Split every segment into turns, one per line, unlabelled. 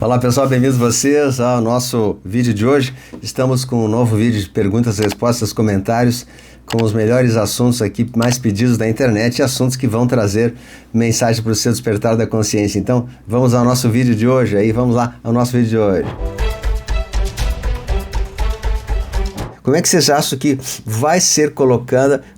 Olá pessoal, bem-vindos vocês ao nosso vídeo de hoje. Estamos com um novo vídeo de perguntas, respostas, comentários com os melhores assuntos aqui mais pedidos da internet e assuntos que vão trazer mensagem para o seu despertar da consciência. Então vamos ao nosso vídeo de hoje, vamos lá ao nosso vídeo de hoje. Como é que vocês acham que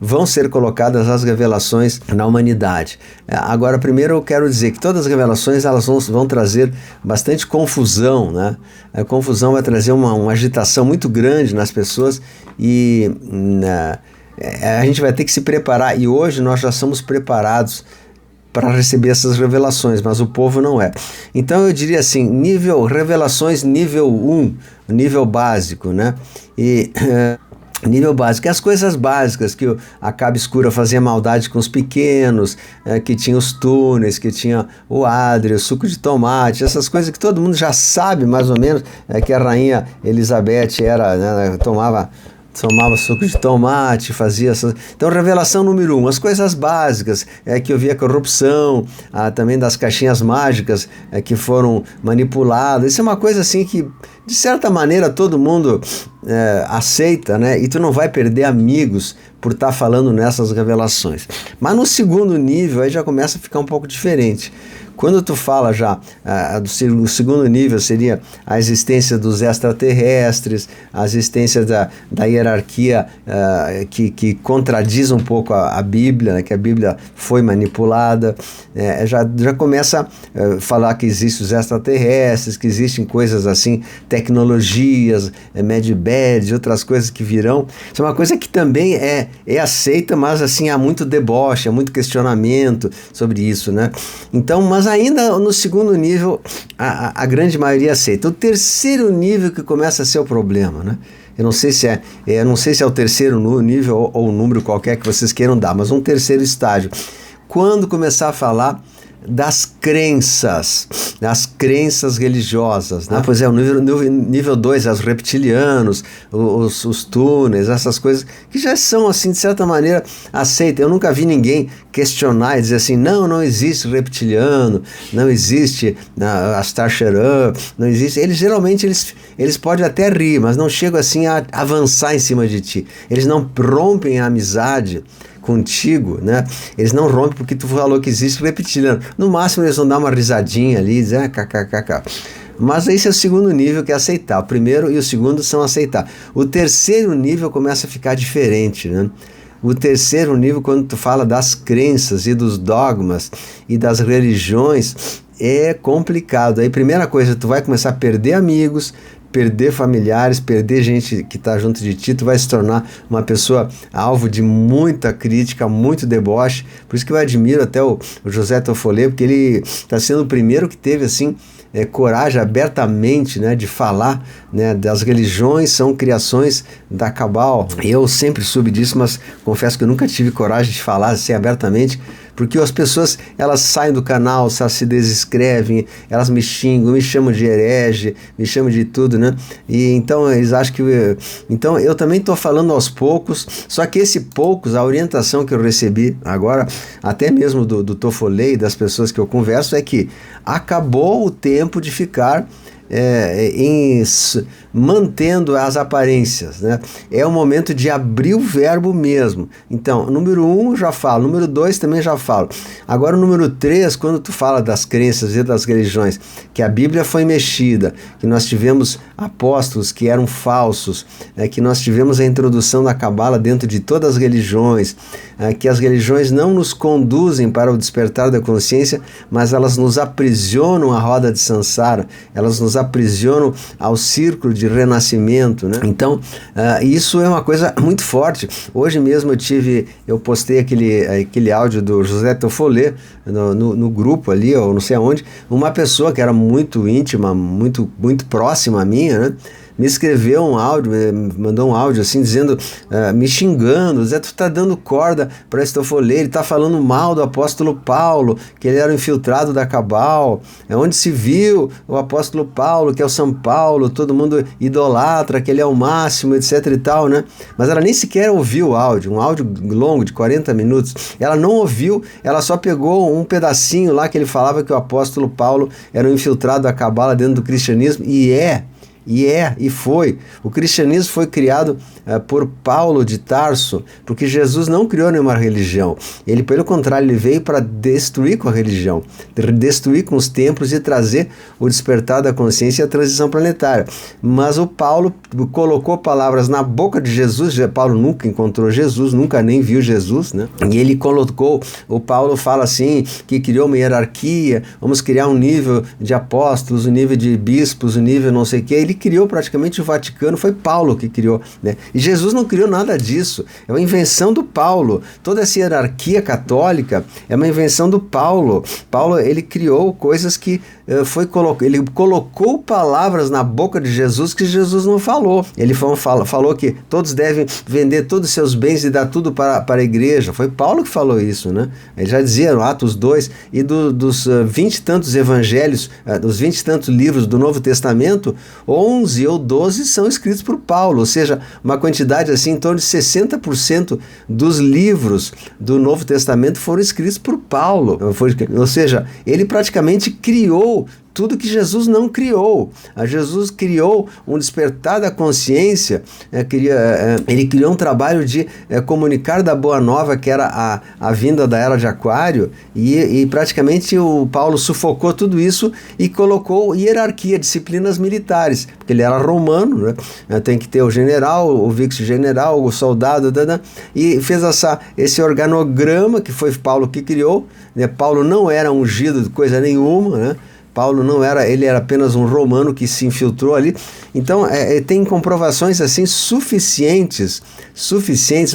vão ser colocadas as revelações na humanidade? Agora, primeiro eu quero dizer que todas as revelações elas vão trazer bastante confusão, né? A confusão vai trazer uma agitação muito grande nas pessoas e a gente vai ter que se preparar, e hoje nós já somos preparados para receber essas revelações, mas o povo não é. Então eu diria assim, revelações nível 1, nível básico, né? E nível básico, as coisas básicas, que a Caba Escura fazia maldade com os pequenos, que tinha os túneis, que tinha o adro, o suco de tomate, essas coisas que todo mundo já sabe mais ou menos, que a rainha Elizabeth tomava suco de tomate, fazia essas... Então, revelação número 1, as coisas básicas, que eu via corrupção, também das caixinhas mágicas que foram manipuladas. Isso é uma coisa assim que, de certa maneira, todo mundo aceita, né? E tu não vai perder amigos por estar falando nessas revelações. Mas no segundo nível, aí já começa a ficar um pouco diferente. Quando tu fala já do segundo nível, seria a existência dos extraterrestres, a existência da hierarquia que contradiz um pouco a Bíblia, né, que a Bíblia foi manipulada, já começa a falar que existem os extraterrestres, que existem coisas assim, tecnologias, medbed, outras coisas que virão. Isso é uma coisa que também é aceita, mas assim, há muito deboche, há muito questionamento sobre isso, né? Então, mas ainda no segundo nível, a grande maioria aceita. O terceiro nível que começa a ser o problema, né? Eu não sei se é o terceiro nível ou um número qualquer que vocês queiram dar, mas um terceiro estágio. Quando começar a falar das crenças religiosas, né? Pois é, o nível 2, os reptilianos, os túneis, essas coisas que já são, assim, de certa maneira, aceitas. Eu nunca vi ninguém questionar e dizer assim, não existe reptiliano, não existe Astar Sheran, não existe. Geralmente eles podem até rir, mas não chegam assim a avançar em cima de ti. Eles não rompem a amizade contigo, né? Eles não rompem porque tu falou que existe reptiliano. No máximo eles vão dar uma risadinha ali e dizer kkkk. Mas esse é o segundo nível, que é aceitar. O primeiro e o segundo são aceitar. O terceiro nível começa a ficar diferente, né? O terceiro nível, quando tu fala das crenças e dos dogmas e das religiões, é complicado. Aí, primeira coisa, tu vai começar a perder amigos, perder familiares, perder gente que está junto de ti, tu vai se tornar uma pessoa alvo de muita crítica, muito deboche. Por isso que eu admiro até o José Tofollet, porque ele está sendo o primeiro que teve assim coragem abertamente, né, de falar, né, das religiões são criações da Cabal. Eu sempre soube disso, mas confesso que eu nunca tive coragem de falar assim abertamente, porque as pessoas, elas saem do canal, elas se desescrevem, elas me xingam, me chamam de herege, me chamam de tudo, né? E então eles acham que... Então eu também estou falando aos poucos, só que esse poucos, a orientação que eu recebi agora, até mesmo do Tofollet e das pessoas que eu converso, é que acabou o tempo de ficar mantendo as aparências, né? É o momento de abrir o verbo mesmo. Então, número 1 já falo, número 2 também já falo. Agora o número 3, quando tu fala das crenças e das religiões, que a Bíblia foi mexida, que nós tivemos apóstolos que eram falsos, que nós tivemos a introdução da Cabala dentro de todas as religiões, que as religiões não nos conduzem para o despertar da consciência, mas elas nos aprisionam à roda de Sansara, elas nos aprisionam ao círculo de renascimento, né? Então, isso é uma coisa muito forte. Hoje mesmo eu postei aquele áudio do José Tofollet no grupo ali, ou não sei aonde, uma pessoa que era muito íntima, muito próxima a minha, né, me escreveu um áudio, mandou um áudio assim, dizendo, me xingando, Zé, tu tá dando corda para Aristofolê, ele tá falando mal do apóstolo Paulo, que ele era um infiltrado da cabal, é onde se viu o apóstolo Paulo, que é o São Paulo, todo mundo idolatra, que ele é o máximo, etc e tal, né? Mas ela nem sequer ouviu o áudio, um áudio longo de 40 minutos, ela não ouviu, ela só pegou um pedacinho lá que ele falava que o apóstolo Paulo era um infiltrado da cabala dentro do cristianismo, e foi. O cristianismo foi criado por Paulo de Tarso, porque Jesus não criou nenhuma religião. Ele, pelo contrário, ele veio para destruir com a religião, destruir com os templos e trazer o despertar da consciência e a transição planetária. Mas o Paulo colocou palavras na boca de Jesus. Paulo nunca encontrou Jesus, nunca nem viu Jesus, né? E ele colocou, o Paulo fala assim, que criou uma hierarquia, vamos criar um nível de apóstolos, um nível de bispos, um nível não sei o que. Ele criou praticamente o Vaticano, foi Paulo que criou, né? E Jesus não criou nada disso, é uma invenção do Paulo. Toda essa hierarquia católica é uma invenção do Paulo. Paulo, ele criou coisas que ele colocou palavras na boca de Jesus que Jesus não falou. Ele falou que todos devem vender todos os seus bens e dar tudo para a igreja. Foi Paulo que falou isso, né? Ele já dizia no Atos 2, e dos 20 e tantos evangelhos, dos 20 e tantos livros do Novo Testamento, 11 ou 12 são escritos por Paulo, ou seja, uma quantidade assim, em torno de 60% dos livros do Novo Testamento foram escritos por Paulo. Ou seja, ele praticamente criou tudo que Jesus não criou. Jesus criou um despertar da consciência, ele criou um trabalho de comunicar da boa nova, que era a vinda da era de Aquário, e praticamente o Paulo sufocou tudo isso e colocou hierarquia, disciplinas militares, porque ele era romano, né? Tem que ter o general, o vice-general, o soldado, e fez esse organograma que foi Paulo que criou, né? Paulo não era ungido de coisa nenhuma, né? Paulo não era, ele era apenas um romano que se infiltrou ali. Então tem comprovações assim suficientes.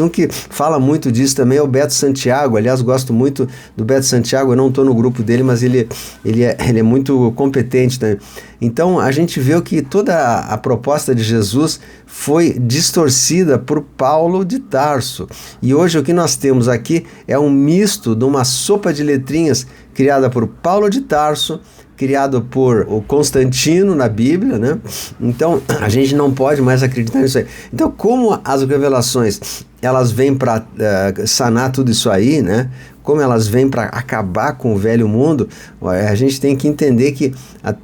Um que fala muito disso também é o Beto Santiago. Aliás, gosto muito do Beto Santiago, eu não estou no grupo dele, mas ele é muito competente também. Então a gente vê que toda a proposta de Jesus foi distorcida por Paulo de Tarso. E hoje o que nós temos aqui é um misto de uma sopa de letrinhas criada por Paulo de Tarso, criado por o Constantino na Bíblia, né? Então a gente não pode mais acreditar nisso aí. Então, como as revelações elas vêm para sanar tudo isso aí, né? Como elas vêm para acabar com o velho mundo, a gente tem que entender que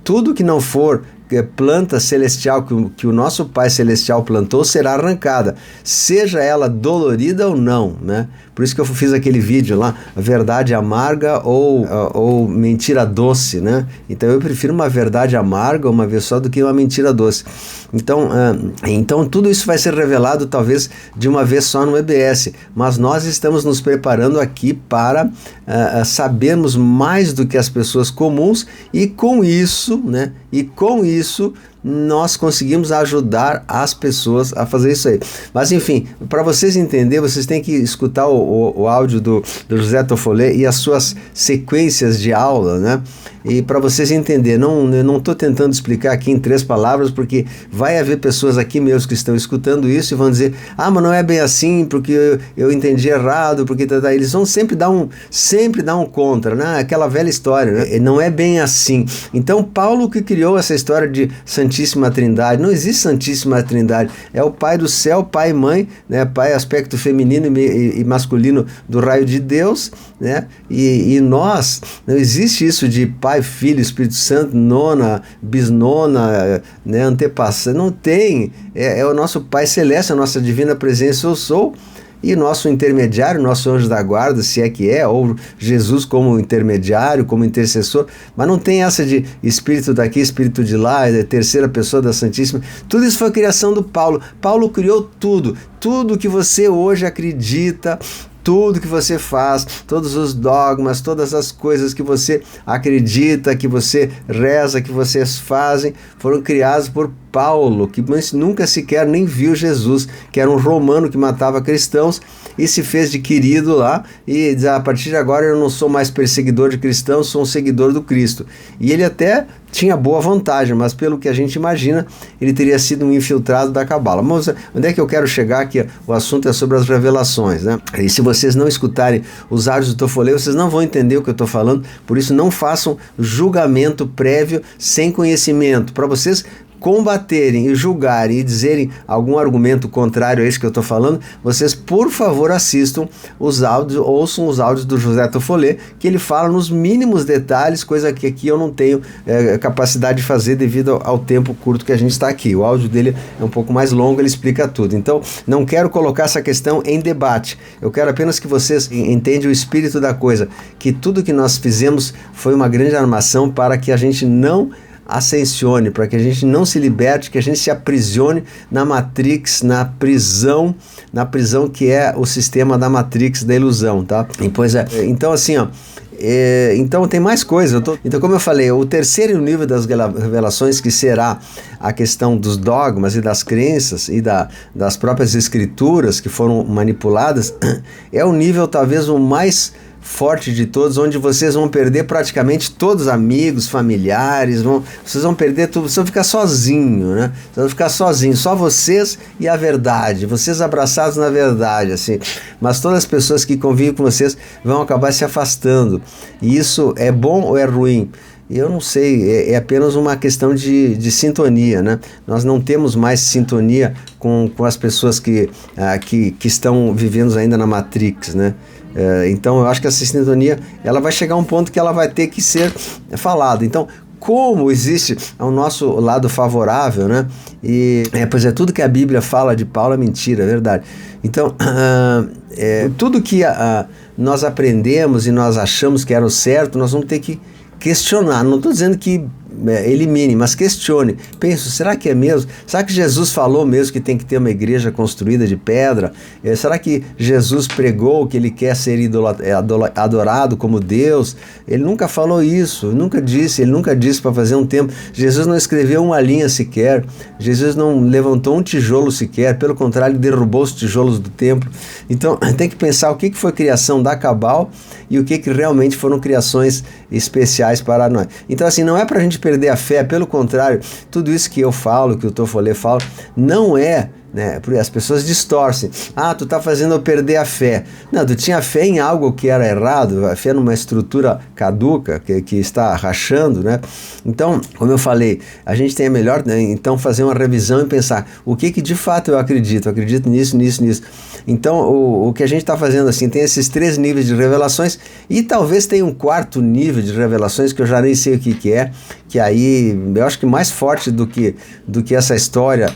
tudo que não for planta celestial que o nosso Pai Celestial plantou será arrancada, seja ela dolorida ou não, né? Por isso que eu fiz aquele vídeo lá, verdade amarga ou mentira doce, né? Então eu prefiro uma verdade amarga uma vez só do que uma mentira doce. Então tudo isso vai ser revelado talvez de uma vez só no EBS, mas nós estamos nos preparando aqui para sabermos mais do que as pessoas comuns, e com isso, né? Nós conseguimos ajudar as pessoas a fazer isso aí. Mas enfim, para vocês entenderem, vocês têm que escutar o áudio do José Toffolé e as suas sequências de aula, né? E para vocês entenderem, eu não estou tentando explicar aqui em 3 palavras, porque vai haver pessoas aqui mesmo que estão escutando isso e vão dizer, mas não é bem assim, porque eu entendi errado, porque eles vão sempre dar um contra, né? Aquela velha história, né? Não é bem assim. Então Paulo que criou essa história de Santíssima Trindade, não existe Santíssima Trindade, é o Pai do céu, Pai e Mãe, né? Pai, aspecto feminino e masculino do raio de Deus, né? E nós, não existe isso de Pai, Filho, Espírito Santo, nona, bisnona, né? Antepassado, não tem, é o nosso Pai Celeste, a nossa divina presença eu sou, e nosso intermediário, nosso anjo da guarda, se é que ou Jesus como intermediário, como intercessor, mas não tem essa de espírito daqui, espírito de lá, terceira pessoa da Santíssima. Tudo isso foi criação do Paulo. Paulo criou tudo que você hoje acredita, tudo que você faz, todos os dogmas, todas as coisas que você acredita, que você reza, que vocês fazem, foram criados por Paulo, que nunca sequer nem viu Jesus, que era um romano que matava cristãos e se fez de querido lá e diz, a partir de agora eu não sou mais perseguidor de cristãos, sou um seguidor do Cristo. E ele até tinha boa vontade, mas pelo que a gente imagina, ele teria sido um infiltrado da cabala. Mas onde é que eu quero chegar aqui? O assunto é sobre as revelações, né? E se vocês não escutarem os áudios do Tofolê, vocês não vão entender o que eu estou falando, por isso não façam julgamento prévio sem conhecimento, para vocês combaterem e julgarem e dizerem algum argumento contrário a isso que eu estou falando, vocês, por favor, assistam os áudios, ouçam os áudios do José Tofolê, que ele fala nos mínimos detalhes, coisa que aqui eu não tenho capacidade de fazer devido ao tempo curto que a gente está aqui. O áudio dele é um pouco mais longo, ele explica tudo. Então, não quero colocar essa questão em debate. Eu quero apenas que vocês entendam o espírito da coisa, que tudo que nós fizemos foi uma grande armação para que a gente não ascensione, para que a gente não se liberte, que a gente se aprisione na Matrix, na prisão que é o sistema da Matrix, da ilusão, tá? E, pois é, então assim, ó, então tem mais coisa. Então, como eu falei, o terceiro nível das revelações, que será a questão dos dogmas e das crenças e das próprias escrituras que foram manipuladas, é o nível talvez o mais forte de todos, onde vocês vão perder praticamente todos os amigos, familiares, vocês vão perder tudo, vocês vão ficar sozinho, né? Vocês vão ficar sozinhos, só vocês e a verdade, vocês abraçados na verdade, assim. Mas todas as pessoas que convivem com vocês vão acabar se afastando. E isso é bom ou é ruim? Eu não sei, é apenas uma questão de sintonia, né? Nós não temos mais sintonia com as pessoas que estão vivendo ainda na Matrix, né? Então eu acho que essa sintonia ela vai chegar a um ponto que ela vai ter que ser falada. Então, como existe o nosso lado favorável, né? Pois é, tudo que a Bíblia fala de Paulo é mentira, é verdade. Então, tudo que nós aprendemos e nós achamos que era o certo, nós vamos ter que questionar. Não estou dizendo que elimine, mas questione. Penso, será que é mesmo? Será que Jesus falou mesmo que tem que ter uma igreja construída de pedra? Será que Jesus pregou que ele quer ser adorado como Deus? Ele nunca falou isso, ele nunca disse para fazer um templo. Jesus não escreveu uma linha sequer, Jesus não levantou um tijolo sequer, pelo contrário, derrubou os tijolos do templo. Então tem que pensar o que foi criação da Cabal e o que realmente foram criações especiais para nós. Então assim, não é para a gente perder a fé, pelo contrário, tudo isso que eu falo, que o Tofolê fala, não é, né, porque as pessoas distorcem. Tu tá fazendo eu perder a fé. Não, tu tinha fé em algo que era errado, a fé numa estrutura caduca, que está rachando, né? Então, como eu falei, a gente tem a melhor, né, então fazer uma revisão e pensar, o que de fato eu acredito nisso. Então, o que a gente está fazendo assim, tem esses 3 níveis de revelações e talvez tenha um 4º nível de revelações que eu já nem sei o que é, que aí eu acho que mais forte do que essa história,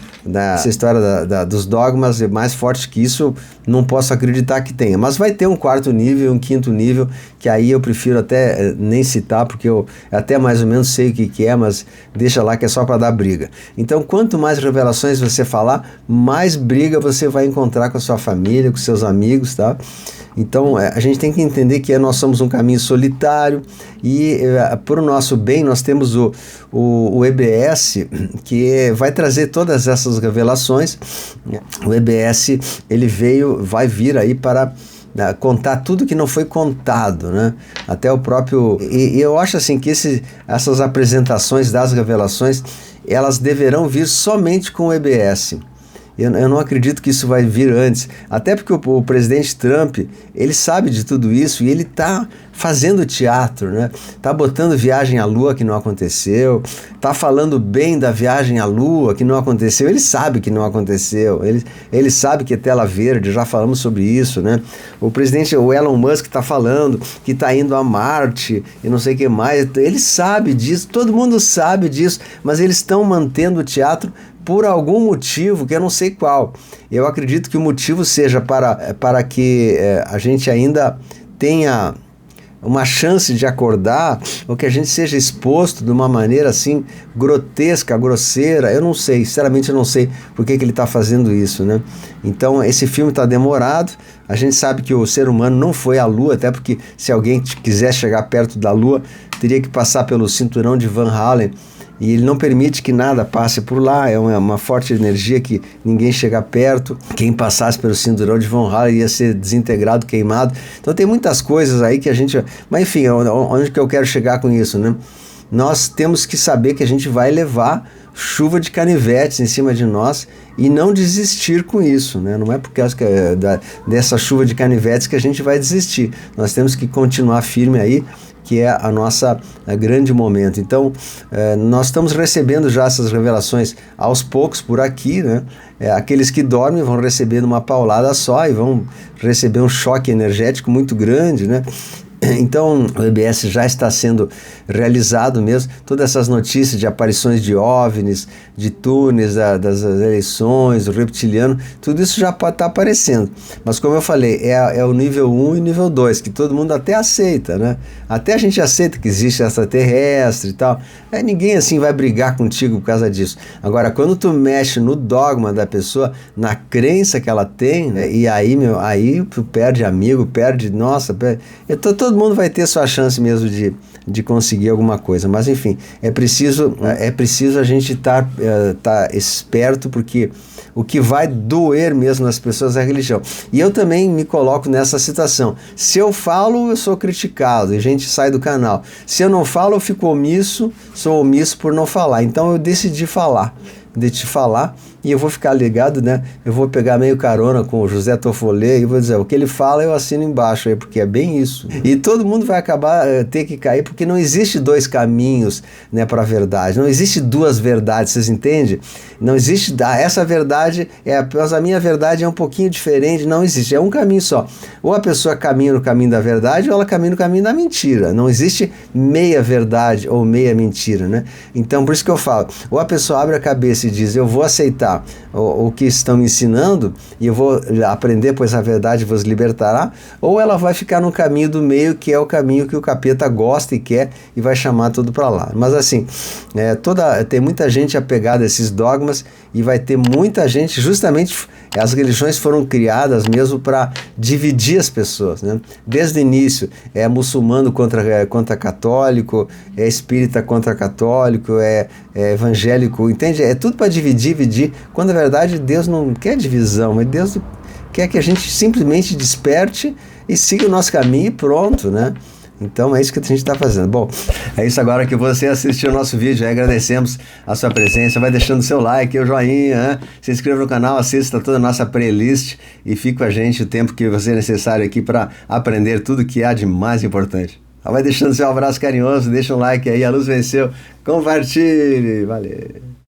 essa história dos dogmas, é mais forte que isso, não posso acreditar que tenha. Mas vai ter um 4º nível, um 5º nível, que aí eu prefiro até nem citar, porque eu até mais ou menos sei o que é, mas deixa lá que é só para dar briga. Então, quanto mais revelações você falar, mais briga você vai encontrar com a sua família, com seus amigos, tá? Então, a gente tem que entender que nós somos um caminho solitário e, por nosso bem, nós temos o EBS, que vai trazer todas essas revelações. O EBS, ele vai vir aí para contar tudo que não foi contado, né? Até o próprio... E eu acho assim que essas apresentações das revelações, elas deverão vir somente com o EBS. Eu não acredito que isso vai vir antes, até porque o presidente Trump, ele sabe de tudo isso e ele está fazendo teatro, né? Tá botando viagem à Lua que não aconteceu, tá falando bem da viagem à Lua que não aconteceu, ele sabe que não aconteceu, ele sabe que é tela verde, já falamos sobre isso, né? O Elon Musk está falando que está indo a Marte e não sei o que mais, ele sabe disso, todo mundo sabe disso, mas eles estão mantendo o teatro por algum motivo que eu não sei qual. Eu acredito que o motivo seja para que a gente ainda tenha uma chance de acordar, ou que a gente seja exposto de uma maneira assim grotesca, grosseira. Eu não sei, sinceramente eu não sei por que ele está fazendo isso, né? Então esse filme está demorado. A gente sabe que o ser humano não foi à Lua, até porque se alguém quiser chegar perto da Lua, teria que passar pelo cinturão de Van Halen e ele não permite que nada passe por lá, é uma forte energia que ninguém chega perto, quem passasse pelo cinturão de Von Haller ia ser desintegrado, queimado. Então tem muitas coisas aí que a gente... Mas enfim, onde que eu quero chegar com isso, né? Nós temos que saber que a gente vai levar chuva de canivetes em cima de nós e não desistir com isso, né? Não é por causa dessa chuva de canivetes que a gente vai desistir. Nós temos que continuar firme aí, que é a grande momento. Então, nós estamos recebendo já essas revelações aos poucos por aqui, né? Aqueles que dormem vão receber uma paulada só e vão receber um choque energético muito grande, né? Então, o EBS já está sendo realizado mesmo, todas essas notícias de aparições de OVNIs, de túneis, das eleições, do reptiliano, tudo isso já pode estar aparecendo. Mas como eu falei, é o nível 1 e nível 2, que todo mundo até aceita, né? Até a gente aceita que existe extraterrestre e tal. Ninguém assim vai brigar contigo por causa disso. Agora, quando tu mexe no dogma da pessoa, na crença que ela tem, né? E aí, aí tu perde amigo, perde, nossa, todo mundo vai ter sua chance mesmo de conseguir alguma coisa, mas enfim, é preciso a gente estar esperto, porque o que vai doer mesmo nas pessoas é a religião. E eu também me coloco nessa situação. Se eu falo, eu sou criticado e a gente sai do canal. Se eu não falo, eu fico omisso, sou omisso por não falar. Então eu decidi falar. E eu vou ficar ligado, né? Eu vou pegar meio carona com o José Tofollet e vou dizer, o que ele fala eu assino embaixo aí, porque é bem isso. E todo mundo vai acabar ter que cair, porque não existe dois caminhos, né, para a verdade, não existe duas verdades, vocês entendem? Não existe, essa verdade, mas a minha verdade é um pouquinho diferente, não existe, é um caminho só. Ou a pessoa caminha no caminho da verdade, ou ela caminha no caminho da mentira. Não existe meia verdade ou meia mentira, né? Então, por isso que eu falo, ou a pessoa abre a cabeça e diz, eu vou aceitar o que estão me ensinando e eu vou aprender, pois a verdade vos libertará, ou ela vai ficar no caminho do meio, que é o caminho que o capeta gosta e quer, e vai chamar tudo para lá. Mas assim, tem muita gente apegada a esses dogmas, e vai ter muita gente, justamente as religiões foram criadas mesmo para dividir as pessoas, né? Desde o início, é muçulmano contra católico, é espírita contra católico, é evangélico, entende? É tudo para dividir, quando na verdade Deus não quer divisão, mas Deus quer que a gente simplesmente desperte e siga o nosso caminho e pronto, né? Então é isso que a gente está fazendo. Bom, é isso agora que você assistiu o nosso vídeo. Agradecemos a sua presença. Vai deixando o seu like, o joinha, né? Se inscreva no canal, assista toda a nossa playlist e fique com a gente o tempo que você é necessário aqui para aprender tudo que há de mais importante. Vai deixando seu abraço carinhoso, deixa um like aí, a luz venceu. Compartilhe, valeu!